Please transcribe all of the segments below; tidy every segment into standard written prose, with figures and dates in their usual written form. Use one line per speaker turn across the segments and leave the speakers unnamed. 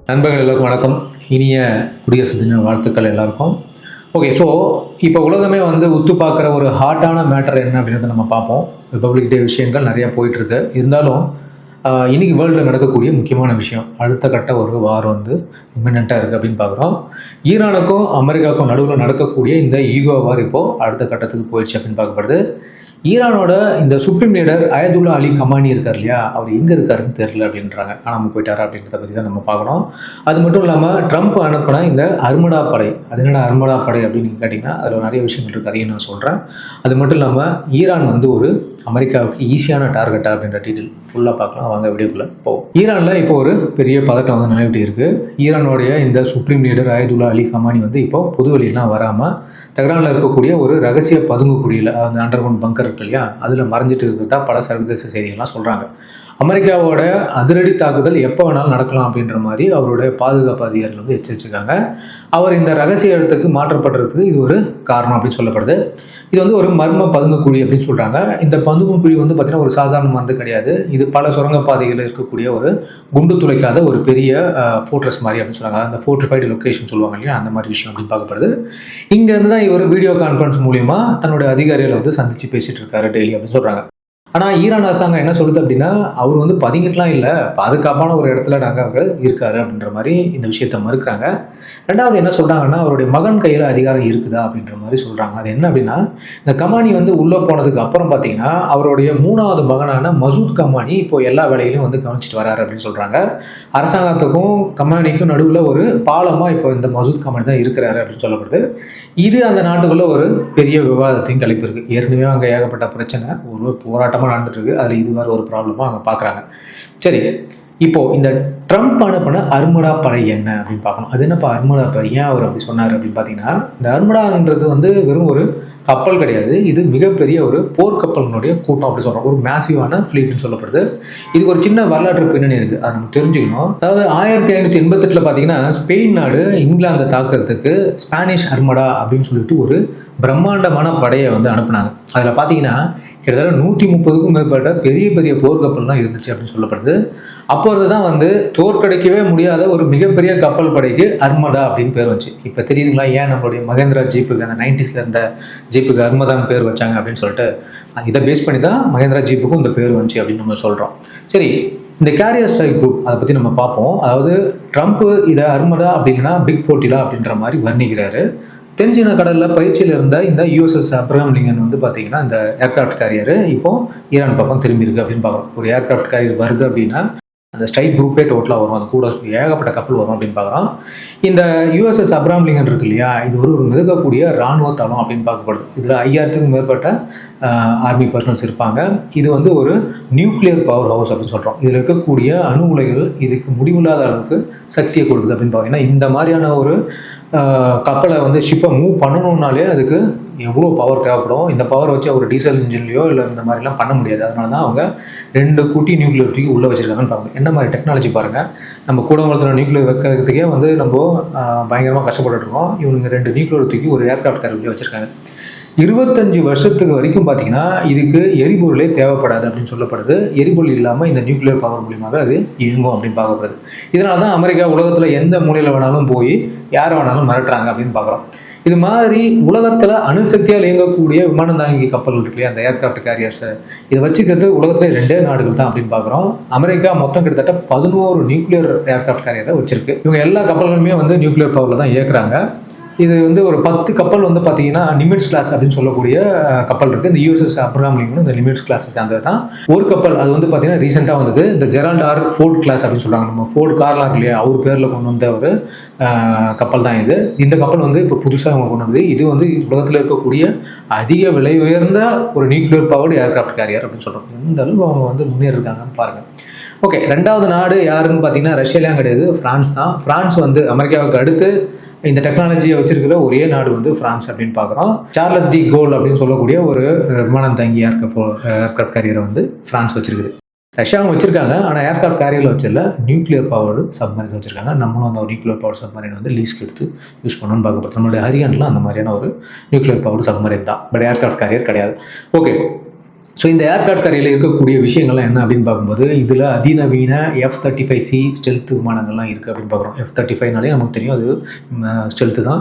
நண்பர்கள் எல்லாருக்கும் வணக்கம். இனிய குடியரசு தின வாழ்த்துக்கள் எல்லாருக்கும். ஓகே. ஸோ இப்போ உலகமே வந்து உத்து பார்க்குற ஒரு ஹாட்டான மேட்டர் என்ன அப்படின்றத நம்ம பார்ப்போம். ரிப்பப்ளிக் டே விஷயங்கள் நிறையா போயிட்டுருக்கு. இருந்தாலும் இன்னைக்கு வேர்ல்டில் நடக்கக்கூடிய முக்கியமான விஷயம், அடுத்த கட்ட ஒரு வார் வந்து இம்மினெண்ட்டாக இருக்குது அப்படின்னு பார்க்குறோம். ஈரானுக்கும் அமெரிக்காவுக்கும் நடுவில் நடக்கக்கூடிய இந்த ஈகோ வார் இப்போது அடுத்த கட்டத்துக்கு போயிடுச்சு அப்படின்னு பார்க்கப்படுது. ஈரானோட இந்த சுப்ரீம் லீடர் அயதுல்லா அலி கமானி இருக்கார் இல்லையா, அவர் எங்கே இருக்காருன்னு தெரியல அப்படின்றாங்க. காணாமல் போயிட்டாரா அப்படின்றத பற்றி தான் நம்ம பார்க்கணும். அது மட்டும் இல்லாமல் ட்ரம்ப் அனுப்பின இந்த அர்மடா படை, அது என்னடா அர்மடா படை அப்படின்னு கேட்டிங்கன்னா அதில் நிறைய விஷயங்கள் இருக்குது, அதையும் நான் சொல்கிறேன். அது மட்டும் இல்லாமல் ஈரான் வந்து ஒரு அமெரிக்காவுக்கு ஈஸியான டார்கெட்டா அப்படின்ற டீட்டெயில் ஃபுல்லாக பார்க்கலாம். வாங்க வீடியோக்குள்ளே போவோம். ஈரானில் இப்போ ஒரு பெரிய பதட்டம் வந்து நிலவிட்டு இருக்குது. ஈரானுடைய இந்த சுப்ரீம் லீடர் அயதுல்லா அலி கமானி வந்து இப்போ பொது வெளியெல்லாம் வராமல் தெஹ்ரானில் இருக்கக்கூடிய ஒரு ரகசிய பதுங்குக்குழியில், அந்த அண்டர் கிரவுண்ட் பங்கர் இருக்கு இல்லையா, அதில் மறைஞ்சிட்டு இருக்கிறதா பல சர்வதேச செய்திகள்லாம் சொல்கிறாங்க. அமெரிக்காவோட அதிரடி தாக்குதல் எப்போ வேணாலும் நடக்கலாம் அப்படின்ற மாதிரி அவருடைய பாதுகாப்பு அதிகாரிகள் வந்து எச்சரிச்சிருக்காங்க. அவர் இந்த ரகசிய இடத்துக்கு மாற்றப்படுறதுக்கு இது ஒரு காரணம் அப்படின்னு சொல்லப்படுது. இது வந்து ஒரு மர்ம பதுங்குக்குழி அப்படின்னு சொல்கிறாங்க. இந்த பதுங்குக்குழி வந்து பார்த்திங்கன்னா ஒரு சாதாரணமானது கிடையாது. இது பல சுரங்கப்பாதைகளில் இருக்கக்கூடிய ஒரு குண்டு துளைக்காத ஒரு பெரிய ஃபோர்ட்ரஸ் மாதிரி அப்படின்னு சொல்கிறாங்க. அந்த ஃபோர்ட்டிஃபைடு லொக்கேஷன் சொல்லுவாங்க இல்லையா, அந்த மாதிரி விஷயம் அப்படின்னு பார்க்கப்படுது. இங்கேருந்து தான் இவர் வீடியோ கான்ஃபரன்ஸ் மூலிமா தன்னுடைய அதிகாரிகளை வந்து சந்தித்து பேசிகிட்டு இருக்காரு டெய்லி அப்படின்னு சொல்கிறாங்க. ஆனால் ஈரான் அரசாங்கம் என்ன சொல்லுது அப்படின்னா, அவர் வந்து பதுங்கிட்டுலாம் இல்லை, பாதுகாப்பான ஒரு இடத்துல நாங்கள் அவர் இருக்காரு அப்படின்ற மாதிரி இந்த விஷயத்த மறுக்கிறாங்க. ரெண்டாவது என்ன சொல்கிறாங்கன்னா, அவருடைய மகன் கையில் அதிகாரம் இருக்குதா அப்படின்ற மாதிரி சொல்கிறாங்க. அது என்ன அப்படின்னா, இந்த கமானி வந்து உள்ளே போனதுக்கு அப்புறம் பார்த்தீங்கன்னா, அவருடைய 3வது மகனான மசூத் கமானி இப்போ எல்லா வேலையிலையும் வந்து கவனிச்சிட்டு வராரு அப்படின்னு சொல்கிறாங்க. அரசாங்கத்துக்கும் கமானிக்கும் நடுவில் ஒரு பாலமாக இப்போ இந்த மசூத் கமானி தான் இருக்கிறாரு அப்படின்னு சொல்லப்படுது. இது அந்த நாட்டுக்குள்ளே ஒரு பெரிய விவாதத்தையும் கிளப்பியிருக்கு. ஏற்கனவே அங்கே ஏகப்பட்ட பிரச்சனை, ஒரு போராட்டமாக நடந்துட்டு இருக்கு. அதில் இது வேறு ஒரு ப்ராப்ளமாக அவங்க பார்க்குறாங்க. சரி, இப்போ இந்த ட்ரம்ப் அனுப்பின அர்மடா படை என்ன அப்படின்னு பார்க்கணும். அது என்னப்பா அர்மடா படை, ஏன் அவர் அப்படி சொன்னார் அப்படின்னு பார்த்தீங்கன்னா, இந்த அர்மடான்றது வந்து வெறும் ஒரு கப்பல் கிடையாது. இது மிகப்பெரிய ஒரு போர்க்கப்பலினுடைய கூட்டம் அப்படி சொல்கிறோம். ஒரு மேசிவான ஃப்ளீட்னு சொல்லப்படுது. இதுக்கு ஒரு சின்ன வரலாற்று பின்னணி இருக்குது, அதை நம்ம தெரிஞ்சுக்கணும். அதாவது 1588 பார்த்தீங்கன்னா ஸ்பெயின் நாடு இங்கிலாந்தை தாக்குறதுக்கு ஸ்பானிஷ் அர்மடா அப்படின்னு சொல்லிட்டு ஒரு பிரம்மாண்டமான படையை வந்து அனுப்புனாங்க. அதில் பார்த்தீங்கன்னா கிட்டத்தட்ட 130க்கும் மேற்பட்ட பெரிய பெரிய போர்க்கப்பல்லாம் இருந்துச்சு அப்படின்னு சொல்லப்படுது. அப்பொழுது தான் வந்து தோற்கடிக்கவே முடியாத ஒரு மிகப்பெரிய கப்பல் படைக்கு அர்மடா அப்படின்னு பேர் வச்சு. இப்போ தெரியுதுங்களா ஏன் நம்மளுடைய மகேந்திரா ஜீப்புக்கு, அந்த 90ஸ்ல இருந்த ஜீப்புக்கு அர்மதான்னு பேர் வச்சாங்க அப்படின்னு சொல்லிட்டு. இதை பேஸ் பண்ணி தான் மகேந்திரா ஜீப்புக்கும் இந்த பேர் வந்துச்சு அப்படின்னு நம்ம சொல்கிறோம். சரி, இந்த கேரியர் ஸ்ட்ரைக் குரூப் அதை பற்றி நம்ம பார்ப்போம். அதாவது ட்ரம்ப் இதை அர்மடா அப்படின்னா பிக் 40 அப்படின்ற மாதிரி வர்ணிக்கிறாரு. தென்சீன கடலில் பயிற்சியில் இருந்த இந்த USS அப்ரஹாம் லிங்கன் வந்து பார்த்தீங்கன்னா இந்த ஏர்கிராஃப்ட் கேரியர் இப்போ ஈரான் பக்கம் திரும்பி இருக்கு அப்படின்னு பார்க்குறோம். ஒரு ஏர்கிராஃப்ட் கேரியர் வருது அப்படின்னா அந்த ஸ்ட்ரைக் குரூப்பே டோட்டலாக வரும், அது கூட ஏகப்பட்ட கப்பல் வரும் அப்படின்னு பார்க்குறோம். இந்த USS அப்ரஹாம் லிங்கன் இருக்கு இல்லையா, இது ஒரு மிதக்கக்கூடிய இராணுவ தளம் அப்படின்னு பார்க்கப்படுது. இதில் 5000க்கும் மேற்பட்ட ஆர்மி பர்சனல்ஸ் இருப்பாங்க. இது வந்து ஒரு நியூக்ளியர் பவர் ஹவுஸ் அப்படின்னு சொல்கிறோம். இதில் இருக்கக்கூடிய அணு உலைகள் இதுக்கு முடிவில்லாத அளவுக்கு சக்தியை கொடுக்குது அப்படின்னு பார்த்தீங்கன்னா, இந்த மாதிரியான ஒரு கப்பலை வந்து ஷிப்பை மூவ் பண்ணணுன்னாலே அதுக்கு எவ்வளோ பவர் தேவைப்படும். இந்த பவர் வச்சு ஒரு டீசல் இன்ஜின்லையோ இல்லை இந்த மாதிரிலாம் பண்ண முடியாது. அதனால தான் அவங்க 2 குட்டி நியூக்ளியர் தூக்கி உள்ளே வச்சுருக்காங்கன்னு பாருங்கள். என்ன மாதிரி டெக்னாலஜி பாருங்கள். நம்ம கூட வளர்த்துற நியூக்ளியர் வைக்கிறதுக்கே வந்து நம்ம பயங்கரமாக கஷ்டப்பட்டுருக்கோம். இவங்க 2 நியூக்ளியர் தூக்கி ஒரு ஏர்கிராஃப்ட் கேரியர்லேயே வச்சுருக்காங்க. 25 வருஷத்துக்கு வரைக்கும் பார்த்தீங்கன்னா இதுக்கு எரிபொருளே தேவைப்படாது அப்படின்னு சொல்லப்படுது. எரிபொருள் இல்லாமல் இந்த நியூக்ளியர் பவர் மூலியமாக அது இயங்கும் அப்படின்னு பார்க்கப்படுது. இதனால தான் அமெரிக்கா உலகத்தில் எந்த மூலையில் வேணாலும் போய் யாரை வேணாலும் மிரட்டுறாங்க அப்படின்னு பார்க்குறோம். இது மாதிரி உலகத்தில் அணுசக்தியால் இயங்கக்கூடிய விமானம் தாங்கி கப்பல் இருக்கு இல்லையா, அந்த ஏர்கிராஃப்ட் கேரியர்ஸை, இதை வச்சுக்கிறது உலகத்தில் 2 நாடுகள் தான் அப்படின்னு பார்க்குறோம். அமெரிக்கா மொத்தம் கிட்டத்தட்ட 11 நியூக்ளியர் ஏர்கிராஃப்ட் கேரியரை வச்சிருக்கு. இவங்க எல்லா கப்பல்களுமே வந்து நியூக்ளியர் பவரில் தான் இயக்குறாங்க. இது வந்து ஒரு 10 கப்பல் வந்து பார்த்தீங்கன்னா நிமிட்ஸ் கிளாஸ் அப்படின்னு சொல்லக்கூடிய கப்பல் இருக்குது. இந்த USS அப்ரஹாம் லிங்கன் இந்த நிமிட்ஸ் கிளாஸை சேர்ந்தது தான். ஒரு கப்பல் அது வந்து பார்த்தீங்கன்னா ரீசெண்டாக வந்தது, இந்த ஜெரால்ட் ஆர் ஃபோர்ட் கிளாஸ் அப்படின்னு சொல்கிறாங்க. நம்ம ஃபோர்ட் கார்லாம் இருக்கு இல்லையா, அவர் பேரில் கொண்டு வந்த ஒரு கப்பல் தான் இது. இந்த கப்பல் வந்து இப்போ புதுசாக அவங்க கொண்டு வந்தது. இது வந்து உலகத்தில் இருக்கக்கூடிய அதிக விலை உயர்ந்த ஒரு நியூக்ளியர் பவர்டு ஏர்கிராஃப்ட் கேரியர் அப்படின்னு சொல்கிறோம். எந்த அளவுக்கு அவங்க வந்து முன்னேறிருக்காங்கன்னு பாருங்கள். ஓகே, 2வது நாடு யாருன்னு பார்த்தீங்கன்னா ரஷ்யாலாம் கிடையாது, ஃப்ரான்ஸ் தான். ஃப்ரான்ஸ் வந்து அமெரிக்காவுக்கு அடுத்து இந்த டெக்னாலஜியை வச்சிருக்கிற ஒரே நாடு வந்து ஃப்ரான்ஸ் அப்படின்னு பார்க்குறோம். சார்லஸ் டி கோல் அப்படின்னு சொல்லக்கூடிய ஒரு விமானம் தங்கி ஏர்கிராஃப்ட் கேரியரை வந்து ஃப்ரான்ஸ் வச்சிருக்குது. ரஷ்யாவும் வச்சிருக்காங்க, ஆனால் ஏர்கிராஃப்ட் கேரியரில் வச்சிடல, நியூக்ளியர் பவர் சப்மரின்ஸ் வச்சிருக்காங்க. நம்மளும் அந்த ஒரு நியூக்ளியர் பவர் சப்மரின் வந்து லீஸ்க்கு எடுத்து யூஸ் பண்ணணும்னு பார்க்கப்படுது. நம்மளுடைய ஹரியானில் அந்த மாதிரியான ஒரு நியூக்ளியர் பவர் சப்மரின் தான், பட் ஏர்கிராஃப்ட் கேரியர் கிடையாது. ஓகே, ஸோ இந்த ஏர்கிராஃப்ட் கேரியரில் இருக்கக்கூடிய விஷயங்கள்லாம் என்ன அப்படின்னு பார்க்கும்போது இதில் அதிநவீன F-35C ஸ்டெல்த் விமானங்கள்லாம் இருக்குது அப்படின்னு பார்க்குறோம். F-35னாலே நமக்கு தெரியும் அது ஸ்டெல்த்து தான்.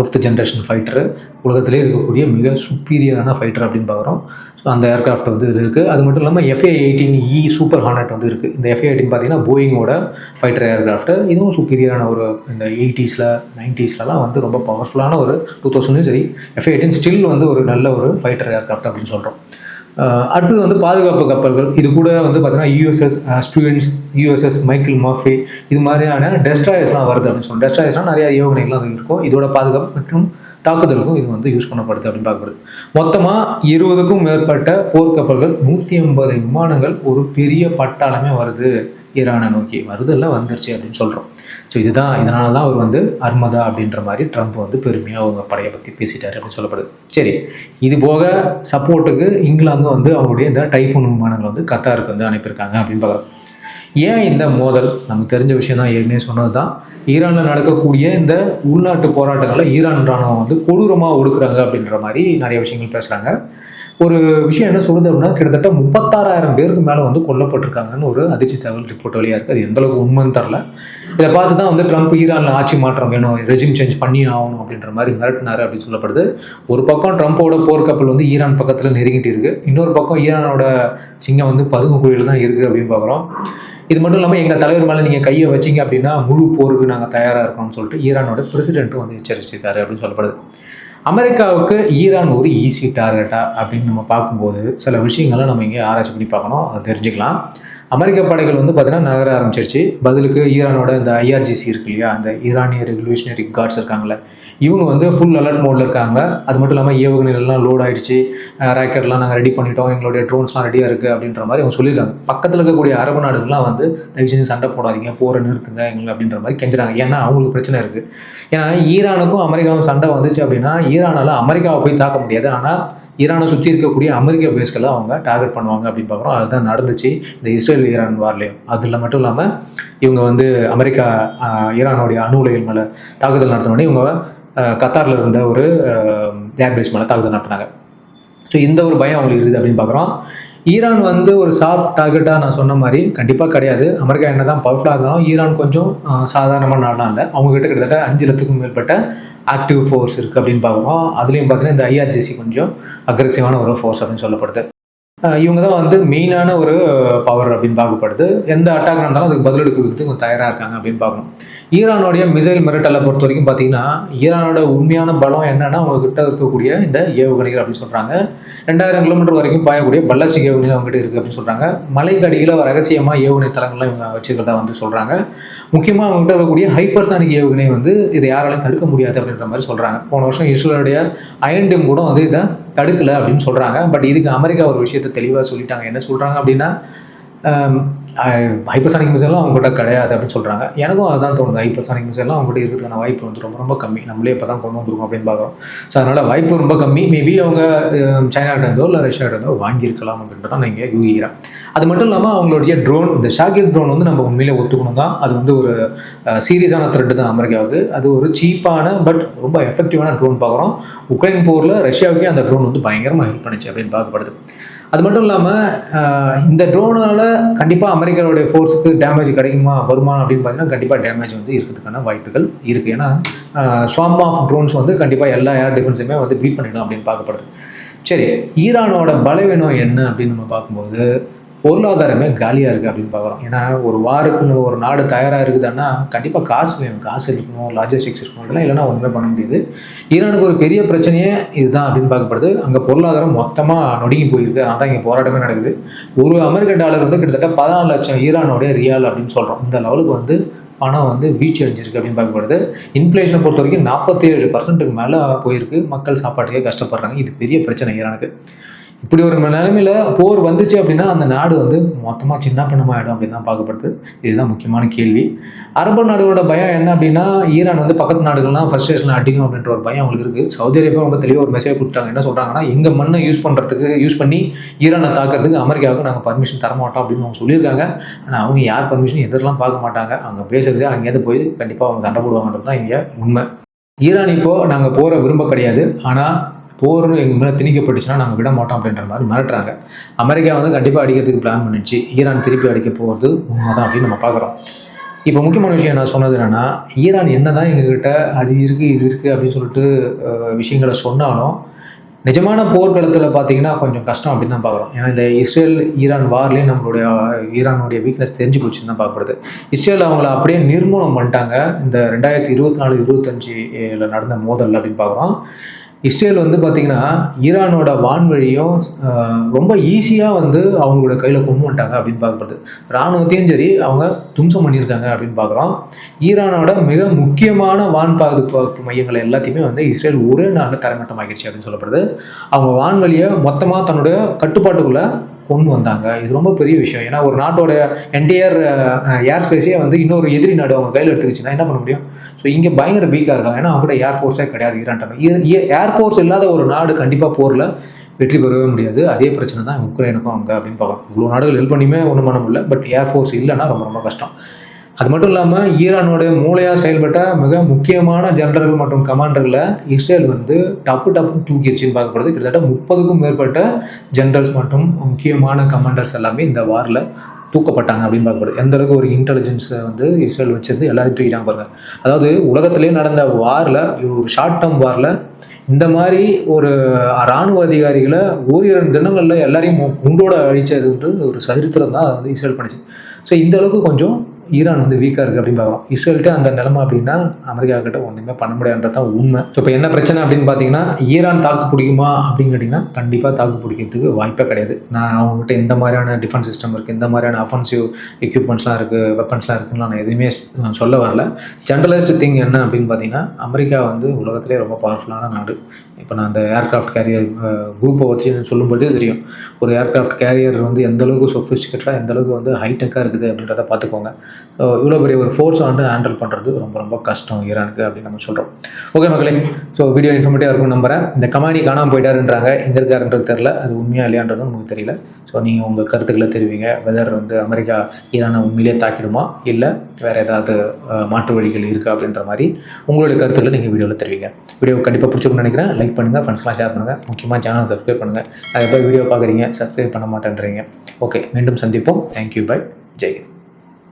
5th ஜென்ரேஷன் ஃபைட்டரு, உலகத்திலே இருக்கக்கூடிய மிக சுப்பீரியரான ஃபைட்டர் அப்படின்னு பார்க்குறோம். ஸோ அந்த ஏர்கிராஃப்ட் வந்து இதில் இருக்குது. அது மட்டும் இல்லாமல் FA-18E சூப்பர் ஹார்னட் வந்து இருக்குது. இந்த FA-18 பார்த்தீங்கன்னா போயிங்கோட ஃபைட்டர் ஏர்கிராஃப்ட்டு. இதுவும் சுப்பீரியரான ஒரு இந்த 80s 90ஸ்லாம் வந்து ரொம்ப பவர்ஃபுல்லான ஒரு 2000லையும் சரி FA-18 ஸ்டில் வந்து ஒரு நல்ல ஒரு ஃபைட்டர் ஏர்கிராஃப்ட் அப்படின்னு சொல்கிறோம். அடுத்தது வந்து பாதுகாப்பு கப்பல்கள். இது கூட வந்து பார்த்தீங்கன்னா USS students, USS Michael Murphy இது மாதிரியான டெஸ்ட்ராயர்ஸ்லாம் வருது அப்படின்னு சொல்லுவோம். டெஸ்ட்ராயர்ஸ்லாம் நிறையா ஏவுகணைகள்லாம் அது இருக்கும். இதோட பாதுகாப்பு மற்றும் தாக்குதலுக்கும் இது வந்து யூஸ் பண்ணப்படுது அப்படின்னு பார்க்கப்படுது. மொத்தமாக 20க்கும் மேற்பட்ட போர்க்கப்பல்கள், 150 விமானங்கள், ஒரு பெரிய பட்டாளமே வருது ஈரானை நோக்கி வருதில்ல வந்துருச்சு அப்படின்னு சொல்கிறோம். ஸோ இதனால தான் அவர் வந்து அர்மதா அப்படின்ற மாதிரி ட்ரம்ப் வந்து பெருமையாக அவங்க படையை பற்றி பேசிட்டார் அப்படின்னு சொல்லப்படுது. சரி, இது போக சப்போர்ட்டுக்கு இங்கிலாந்து வந்து அவங்களுடைய இந்த டைஃபூன் விமானங்களை வந்து கத்தாருக்கு வந்து அனுப்பியிருக்காங்க அப்படின்னு பார்க்குறோம். ஏன் இந்த மோதல்? நமக்கு தெரிஞ்ச விஷயம் தான், ஏற்கனவே சொன்னது தான். ஈரானில் நடக்கக்கூடிய இந்த உள்நாட்டு போராட்டங்களில் ஈரான் ராணுவம் வந்து கொடூரமாக ஒடுக்குறாங்க அப்படின்ற மாதிரி நிறைய விஷயங்கள் பேசுகிறாங்க. ஒரு விஷயம் என்ன சொல்லுது அப்படின்னா, கிட்டத்தட்ட 36,000 பேருக்கு மேலே வந்து கொல்லப்பட்டிருக்காங்கன்னு ஒரு அதிர்ச்சி தகவல் ரிப்போர்ட் வழியாக இருக்குது. அது எந்தளவுக்கு உண்மைன்னு தெரில. இதை பார்த்து தான் வந்து ட்ரம்ப் ஈரானில் ஆட்சி மாற்றம் வேணும், ரெஜிம் சேஞ்ச் பண்ணி ஆகணும் அப்படின்ற மாதிரி மிரட்டினார் அப்படின்னு சொல்லப்படுது. ஒரு பக்கம் ட்ரம்ப்போட போர்க்கப்பல் வந்து ஈரான் பக்கத்தில் நெருங்கிட்டு இருக்குது, இன்னொரு பக்கம் ஈரானோட சிங்கம் வந்து பதுங்கு குழியில் தான் இருக்குது அப்படின்னு பார்க்குறோம். இது மட்டும் இல்லாமல் எங்கள் தலைவர் மேலே நீங்கள் கையை வச்சிங்க அப்படின்னா முழு போருக்கு நாங்கள் தயாராக இருக்கோம்னு சொல்லிட்டு ஈரானோட பிரசிடென்ட்டும் வந்து எச்சரிச்சிருக்காரு அப்படின்னு சொல்லப்படுது. அமெரிக்காவுக்கு ஈரான் ஒரு ஈஸி டார்கெட்டா அப்படின்னு நம்ம பார்க்கும்போது சில விஷயங்களை நம்ம இங்கே ஆராய்ச்சி பண்ணி பார்க்கணும், அதை தெரிஞ்சுக்கலாம். அமெரிக்க படைகள் வந்து பார்த்தீங்கன்னா நகர ஆரம்பிச்சிருச்சு. பதிலுக்கு ஈரானோட இந்த IRGC இருக்கு இல்லையா, அந்த ஈரானிய ரெகுலேஷனரி கார்ட்ஸ் இருக்காங்களே, இவங்க வந்து ஃபுல் அலர்ட் மோடில் இருக்காங்க. அது மட்டும் இல்லாமல் ஏவுகணைகள்லாம் லோட் ஆகிடுச்சு, ராக்கெட்லாம் நாங்கள் ரெடி பண்ணிட்டோம், எங்களுடைய ட்ரோன்ஸ்லாம் ரெடியாக இருக்குது அப்படின்ற மாதிரி அவங்க சொல்லியிருக்காங்க. பக்கத்தில் இருக்கக்கூடிய அரபு நாடுகள்லாம் வந்து தயவு செஞ்சு சண்டை போடாதீங்க, போரை நிறுத்துங்க எங்களுக்கு அப்படின்ற மாதிரி கெஞ்சுறாங்க. ஏன்னா அவங்களுக்கு பிரச்சனை இருக்குது. ஏன்னா ஈரானுக்கும் அமெரிக்காவும் சண்டை வந்துச்சு அப்படின்னா ஈரானால் அமெரிக்காவை போய் தாக்க முடியாது, ஆனால் ஈரானை சுற்றி இருக்கக்கூடிய அமெரிக்க பேஸ்களை அவங்க டார்கெட் பண்ணுவாங்க அப்படின்னு பார்க்குறோம். அதுதான் நடந்துச்சு இந்த இஸ்ரேல் ஈரான் வார்லேயும். அதில் மட்டும் இல்லாமல் இவங்க வந்து அமெரிக்கா ஈரானுடைய அணு உலைகள் மேலே தாக்குதல் நடத்தினோடனே இவங்க கத்தாரில் இருந்த ஒரு ஏர்பேஸ் மேலே தாக்குதல் நடத்தினாங்க. ஸோ இந்த ஒரு பயம் அவங்களுக்கு இருக்குது அப்படின்னு பார்க்குறோம். ஈரான் வந்து ஒரு சாஃப்ட் டார்கெட்டாக நான் சொன்ன மாதிரி கண்டிப்பாக கிடையாது. அமெரிக்கா என்ன தான் பவர்ஃபுல்லாக இருந்தாலும் ஈரான் கொஞ்சம் சாதாரணமான நாடாக இல்லை. அவங்ககிட்ட கிட்டத்தட்ட 5 லட்சத்துக்கும் மேற்பட்ட ஆக்டிவ் ஃபோர்ஸ் இருக்குது அப்படின்னு பார்க்குறோம். அதுலேயும் பார்த்தீங்கன்னா இந்த IRGC கொஞ்சம் அக்ரெசிவான ஒரு ஃபோர்ஸ் அப்படின்னு சொல்லப்படுது. இவங்க தான் வந்து மெயினான ஒரு பவர் அப்படின்னு பார்க்கப்படுது. எந்த அட்டாக் நடந்தாலும் அதுக்கு பதிலெடுக்கிறதுக்கு கொஞ்சம் தயாராக இருக்காங்க அப்படின்னு பார்க்கணும். ஈரானுடைய மிசைல் மிரட்டலை பொறுத்த வரைக்கும் பார்த்தீங்கன்னா ஈரானோட உண்மையான பலம் என்னன்னா அவங்ககிட்ட இருக்கக்கூடிய இந்த ஏவுகணைகள் அப்படின்னு சொல்கிறாங்க. 2000 கிலோமீட்டர் வரைக்கும் பாயக்கூடிய பல்லாஸ்டிக் ஏவுகணைகள் அவங்ககிட்ட இருக்குது அப்படின்னு சொல்கிறாங்க. மலைக்கு அடியில் ரகசியமாக ஏவுகணை தளங்கள்லாம் இவங்க வச்சுக்கிறதா வந்து சொல்கிறாங்க. முக்கியமாக அவங்ககிட்ட இருக்கக்கூடிய ஹைப்பர்சானிக் ஏவுகணை வந்து இதை யாராலையும் தடுக்க முடியாது அப்படின்ற மாதிரி சொல்கிறாங்க. போன வருஷம் இஸ்ரேலுடைய அயன் டோம் கூட வந்து இதை தடுக்கலை அப்படின்னு சொல்கிறாங்க. பட் இதுக்கு அமெரிக்கா ஒரு விஷயத்தை தெளிவாக சொல்லிட்டாங்க. என்ன சொல்கிறாங்க அப்படின்னா, ஹைப்பர்சானிக் மிசைல்லாம் அவங்ககிட்ட கிடையாது அப்படின்னு சொல்கிறாங்க. எனக்கும் அதுதான் தோணுது. ஹைப்பர்சானிக் மிசைல்லாம் அவங்ககிட்ட இருக்கிறதுக்கான வாய்ப்பு வந்து ரொம்ப ரொம்ப கம்மி. நம்மளே இப்போ தான் கொண்டு வந்துருக்கோம் அப்படின்னு பார்க்குறோம். ஸோ அதனால் வாய்ப்பு ரொம்ப கம்மி. மேபி அவங்க சைனாகிட்ட இருந்தோ இல்லை ரஷ்யாகிட்ட இருந்தோ வாங்கியிருக்கலாம் அப்படின்றத நான் இங்கே யூகிக்கிறேன். அது மட்டும் இல்லாமல் அவங்களுடைய ட்ரோன், இந்த ஷாகிர் ட்ரோன் வந்து நம்ம உண்மையிலே ஒத்துக்கணும் தான். அது வந்து ஒரு சீரியஸான த்ரெட்டு தான் அமெரிக்காவுக்கு. அது ஒரு சீப்பான பட் ரொம்ப எஃபெக்டிவான ட்ரோன் பார்க்குறோம். உக்ரைன் போரில் ரஷ்யாவுக்கே அந்த ட்ரோன் வந்து பயங்கரமாக ஹெல்ப் பண்ணிச்சு அப்படின்னு பார்க்கப்படுது. அது மட்டும் இல்லாமல் இந்த ட்ரோனால் கண்டிப்பாக அமெரிக்காவுடைய ஃபோர்ஸுக்கு டேமேஜ் கிடைக்குமா வருமா அப்படின்னு பார்த்தீங்கன்னா கண்டிப்பாக டேமேஜ் வந்து இருக்கிறதுக்கான வாய்ப்புகள் இருக்குது. ஏன்னா ஸ்வாம் ஆஃப் ட்ரோன்ஸ் வந்து கண்டிப்பாக எல்லா ஏர் டிஃபென்ஸுமே வந்து பீட் பண்ணிடும் அப்படின்னு பார்க்கப்படுது. சரி, ஈரானோட பலவீனம் என்ன அப்படின்னு நம்ம பார்க்கும்போது பொருளாதாரமே காலியாக இருக்குது அப்படின்னு பார்க்குறோம். ஏன்னா ஒரு வாருக்கு ஒரு நாடு தயாராக இருக்குதுன்னா கண்டிப்பாக காசு வேணும், காசு இருக்கணும், லாஜிஸ்டிக்ஸ் இருக்கணும், இதெல்லாம் இல்லைன்னா ஒன்றுமே பண்ண முடியாது. ஈரானுக்கு ஒரு பெரிய பிரச்சனையே இதுதான் அப்படின்னு பார்க்கப்படுது. அங்கே பொருளாதாரம் மொத்தமாக நொடுங்கி போயிருக்கு. அதான் இங்கே போராட்டமே நடக்குது. ஒரு அமெரிக்க டாலர் வந்து கிட்டத்தட்ட 14 லட்சம் ஈரானோடைய ரியால் அப்படின்னு சொல்கிறோம். இந்த லெவலுக்கு வந்து பணம் வந்து வீழ்ச்சி அடைஞ்சிருக்கு அப்படின்னு பார்க்கப்படுது. இன்ஃப்ளேஷனை பொறுத்த வரைக்கும் 47% மேலே போயிருக்கு. மக்கள் சாப்பாட்டுக்கே கஷ்டப்படுறாங்க. இது பெரிய பிரச்சனை ஈரானுக்கு. இப்படி ஒரு நிலைமையில் போர் வந்துச்சு அப்படின்னா அந்த நாடு வந்து மொத்தமாக சின்ன பின்னமாகிடும் அப்படின்னு தான் பார்க்கப்படுது. இதுதான் முக்கியமான கேள்வி. அரபு நாடுகளோட பயம் என்ன அப்படின்னா, ஈரான் வந்து பக்கத்து நாடுகள்லாம் ஃப்ரஸ்ட்ரேஷன் அடிக்கும் அப்படின்ற ஒரு பயம் அவங்களுக்கு இருக்குது. சவுதி அரேபியா ரொம்ப தெளிவாக ஒரு மெசேஜ் கொடுத்தாங்க. என்ன சொல்கிறாங்கன்னா, எங்கள் மண்ணை யூஸ் பண்ணி ஈரானை தாக்கிறதுக்கு அமெரிக்காவுக்கு நாங்கள் பர்மிஷன் தரமாட்டோம் அப்படின்னு அவங்க சொல்லியிருக்காங்க. ஆனால் அவங்க யார் பர்மிஷன் எதிரெல்லாம் பார்க்க மாட்டாங்க. அவங்க பேசுறது அங்கேயிருந்து போய் கண்டிப்பாக அவங்க சண்டை போடுவாங்கன்றது தான் இங்கே உண்மை. ஈரான் இப்போது நாங்கள் போரை விரும்ப கிடையாது, ஆனால் போர் எங்கள் மேலே திணிக்கப்பட்டுச்சுன்னா நாங்கள் விட மாட்டோம் அப்படின்ற மாதிரி மிரட்டுறாங்க. அமெரிக்கா வந்து கண்டிப்பாக அடிக்கிறதுக்கு பிளான் பண்ணிச்சு. ஈரான் திருப்பி அடிக்க போகிறது உண்மை தான் அப்படின்னு நம்ம பார்க்குறோம். இப்போ முக்கியமான விஷயம் நான் சொன்னது என்னென்னா, ஈரான் என்ன தான் எங்ககிட்ட அது இருக்குது இது இருக்குது அப்படின்னு சொல்லிட்டு விஷயங்களை சொன்னாலும் நிஜமான போர்க்களத்தில் பார்த்தீங்கன்னா கொஞ்சம் கஷ்டம் அப்படின்னு தான் பார்க்குறோம். ஏன்னா இந்த இஸ்ரேல் ஈரான் வார்லேயும் நம்மளுடைய ஈரானுடைய வீக்னஸ் தெரிஞ்சு போச்சுன்னு தான் பார்க்கப்படுது. இஸ்ரேல் அவங்கள அப்படியே நிர்மூலம் பண்ணிட்டாங்க இந்த 2024, 25 நடந்த மோதல் அப்படின்னு பார்க்குறோம். இஸ்ரேல் வந்து பார்த்திங்கன்னா ஈரானோட வான்வழியும் ரொம்ப ஈஸியாக வந்து அவங்களோட கையில் கொண்டு வந்துட்டாங்க அப்படின்னு பார்க்கப்படுது. இராணுவத்தையும் சரி அவங்க தும்சம் பண்ணியிருக்காங்க அப்படின்னு பார்க்குறோம். ஈரானோட மிக முக்கியமான வான் பாதுகாப்பு மையங்கள் எல்லாத்தையுமே வந்து இஸ்ரேல் ஒரே நாளில் தரைமட்டமாகிடுச்சு அப்படின்னு சொல்லப்படுது. அவங்க வான்வழியை மொத்தமாக தன்னுடைய கட்டுப்பாட்டுக்குள்ளே கொண்டு வந்தாங்க. இது ரொம்ப பெரிய விஷயம். ஏன்னா ஒரு நாட்டோட என்டையர் ஏர் ஸ்பேஸே வந்து இன்னொரு எதிரி நாடு அவங்க கையில் எடுத்துக்கிச்சுன்னா என்ன பண்ண முடியும்? ஸோ இங்கே பயங்கர வீக்காக இருக்காங்க. ஏன்னா அவங்க கூட ஏர் ஃபோர்ஸே கிடையாது ஈரான். ஏர் ஃபோர்ஸ் இல்லாத ஒரு நாடு கண்டிப்பாக போரில் வெற்றி பெறவே முடியாது. அதே பிரச்சனை தான் உக்ரைனுக்கும் அங்கே அப்படின்னு பார்க்கணும். இவ்வளோ நாடுகள் ஹெல்ப் பண்ணியுமே ஒன்றும் பண்ண முடியல. பட் ஏர் ஃபோர்ஸ் இல்லைன்னா ரொம்ப ரொம்ப கஷ்டம். அது மட்டும் இல்லாமல் ஈரானோட மூளையாக செயல்பட்ட மிக முக்கியமான ஜெனரல்கள் மற்றும் கமாண்டர்களை இஸ்ரேல் வந்து டப்புன்னு தூக்கிடுச்சின்னு பார்க்கப்படுது. கிட்டத்தட்ட 30க்கும் மேற்பட்ட ஜெனரல்ஸ் மற்றும் முக்கியமான கமாண்டர்ஸ் எல்லாமே இந்த வாரில் தூக்கப்பட்டாங்க அப்படின்னு பார்க்கப்படுது. எந்த அளவுக்கு ஒரு இன்டெலிஜென்ஸை வந்து இஸ்ரேல் வச்சிருந்து எல்லாரையும் தூக்கிட்டாங்க பாருங்க. அதாவது உலகத்திலே நடந்த வாரில் ஒரு ஷார்ட் டேர்ம் வாரில் இந்த மாதிரி ஒரு இராணுவ அதிகாரிகளை ஓரிரு தினங்களில் எல்லாரையும் முண்டோட அழிச்சதுன்றது ஒரு சரித்திரம் தான் வந்து இஸ்ரேல் பண்ணிச்சு. ஸோ இந்த அளவுக்கு கொஞ்சம் ஈரான் வந்து வீக்காக இருக்குது அப்படின்னு பார்க்குறோம். இஸ்ரேல்கிட்ட அந்த நிலைமை அப்படின்னா அமெரிக்கா கிட்ட ஒன்றுமே பண்ண முடியாதுன்றது தான் உண்மை. ஸோ இப்போ என்ன பிரச்சனை அப்படின்னு பார்த்தீங்கன்னா, ஈரான் தாக்கு பிடிக்குமா அப்படின்னு கேட்டிங்கன்னா கண்டிப்பாக தாக்கு பிடிக்கிறதுக்கு வாய்ப்பே கிடையாது. அவங்ககிட்ட இந்த மாதிரியான டிஃபென்ஸ் சிஸ்டம் இருக்குது, இந்த மாதிரியான அஃபென்சிவ் எக்யூப்மெண்ட்ஸ்லாம் இருக்குது, வெப்பன்ஸ்லாம் இருக்குன்னு நான் எதுவுமே சொல்ல வரல. ஜென்ரலைஸ்டு திங் என்ன அப்படின்னு பார்த்தீங்கன்னா, அமெரிக்கா வந்து உலகத்திலே ரொம்ப பவர்ஃபுல்லான நாடு. இப்போ நான் அந்த ஏர்க்ராஃப்ட் கேரியர் குரூப்பை வச்சு சொல்லும்போது தெரியும். ஒரு ஏர்க்ராஃப்ட் கேரியர் வந்து எந்தளவுக்கு சொஃபிஸ்டிகேட்டடாக எந்தளவுக்கு வந்து ஹைடெக்காக இருக்குது அப்படின்றத பார்த்துக்கோங்க. ஸோ இவ்வளோ பெரிய ஒரு ஃபோர்ஸை வந்து ஹேண்டில் பண்ணுறது ரொம்ப ரொம்ப கஷ்டம் ஈரானுக்கு அப்படின்னு நம்ம சொல்கிறோம். ஓகே மக்களே, ஸோ வீடியோ இன்ஃபர்மேட்டிவாக இருக்கும்னு நம்புறேன். இந்த கமானி காணாமல் போயிட்டாருன்றாங்க, எங்கே இருக்காருன்றது தெரில, அது உண்மையாக இல்லையான்றதும் நமக்கு தெரியல. ஸோ நீங்கள் உங்கள் கருத்துக்களை தெரிவிங்க. வெதர் வந்து அமெரிக்கா ஈரானை உண்மையிலே தாக்கிடுமா, இல்லை வேறு ஏதாவது மாற்று வழிகள் இருக்கா அப்படின்ற மாதிரி உங்களுடைய கருத்துக்களை நீங்கள் வீடியோவில் தெரிவிங்க. வீடியோ கண்டிப்பாக பிடிச்சிருக்குன்னு நினைக்கிறேன். லைக் பண்ணுங்கள், ஃப்ரெண்ட்ஸ்லாம் ஷேர் பண்ணுங்கள். முக்கியமாக சேனல் சப்ஸ்கிரைப் பண்ணுங்கள். நிறைய பேர் வீடியோ பார்க்குறீங்க, சப்ஸ்கிரைப் பண்ண மாட்டேன்றீங்க. ஓகே, மீண்டும் சந்திப்போம். Thank you, bye, Jai Hind.